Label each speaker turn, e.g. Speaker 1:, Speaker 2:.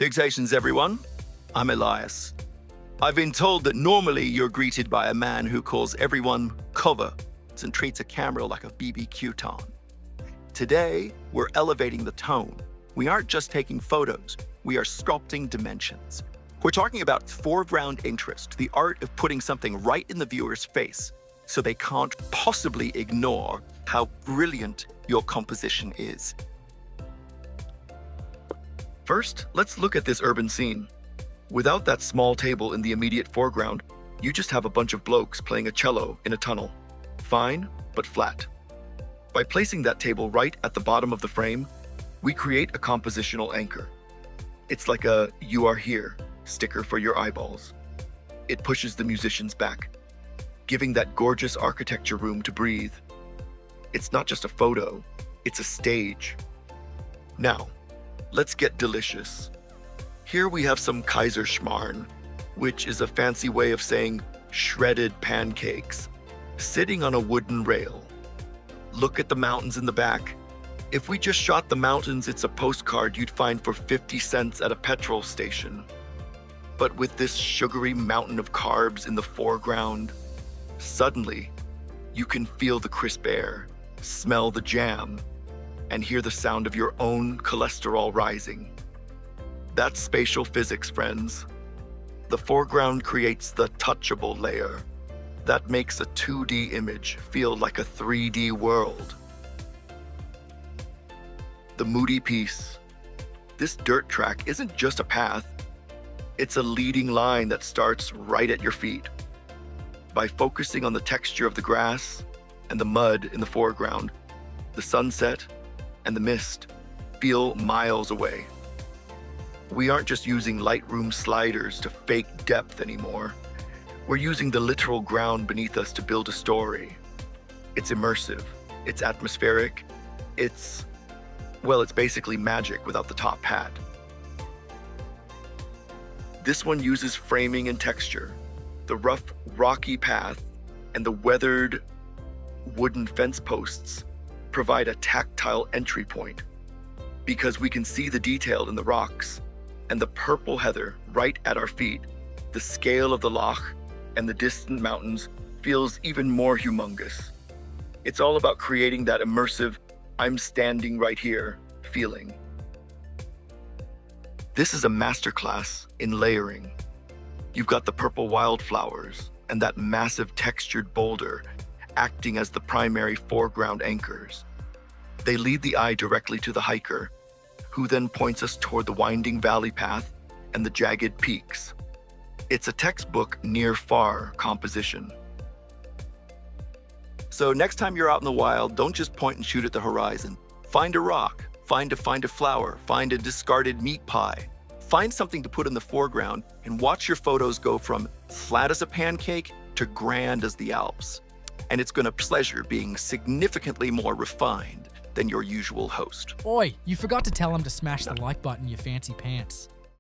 Speaker 1: Fixations, everyone. I'm Elias. I've been told that normally you're greeted by a man who calls everyone cover and treats a camera like a BBQ ton. Today, we're elevating the tone. We aren't just taking photos, we are sculpting dimensions. We're talking about foreground interest, the art of putting something right in the viewer's face so they can't possibly ignore how brilliant your composition is. First, let's look at this urban scene. Without that small table in the immediate foreground, you just have a bunch of blokes playing a cello in a tunnel. Fine, but flat. By placing that table right at the bottom of the frame, we create a compositional anchor. It's like a "you are here" sticker for your eyeballs. It pushes the musicians back, giving that gorgeous architecture room to breathe. It's not just a photo, it's a stage. Now, let's get delicious. Here we have some Kaiserschmarrn, which is a fancy way of saying shredded pancakes, sitting on a wooden rail. Look at the mountains in the back. If we just shot the mountains, it's a postcard you'd find for 50 cents at a petrol station. But with this sugary mountain of carbs in the foreground, suddenly you can feel the crisp air, smell the jam, and hear the sound of your own cholesterol rising. That's spatial physics, friends. The foreground creates the touchable layer. That makes a 2D image feel like a 3D world. The moody piece. This dirt track isn't just a path. It's a leading line that starts right at your feet. By focusing on the texture of the grass and the mud in the foreground, the sunset and the mist feel miles away. We aren't just using Lightroom sliders to fake depth anymore. We're using the literal ground beneath us to build a story. It's immersive, it's atmospheric, it's basically magic without the top hat. This one uses framing and texture. The rough, rocky path and the weathered wooden fence posts provide a tactile entry point because we can see the detail in the rocks and the purple heather right at our feet. The scale of the loch and the distant mountains feels even more humongous. It's all about creating that immersive, "I'm standing right here" feeling. This is a masterclass in layering. You've got the purple wildflowers and that massive textured boulder acting as the primary foreground anchors. They lead the eye directly to the hiker, who then points us toward the winding valley path and the jagged peaks. It's a textbook near-far composition. So next time you're out in the wild, don't just point and shoot at the horizon. Find a rock, find a flower, find a discarded meat pie. Find something to put in the foreground and watch your photos go from flat as a pancake to grand as the Alps. And it's going to pleasure being significantly more refined than your usual host.
Speaker 2: Oi, you forgot to tell him to smash the like button, you fancy pants.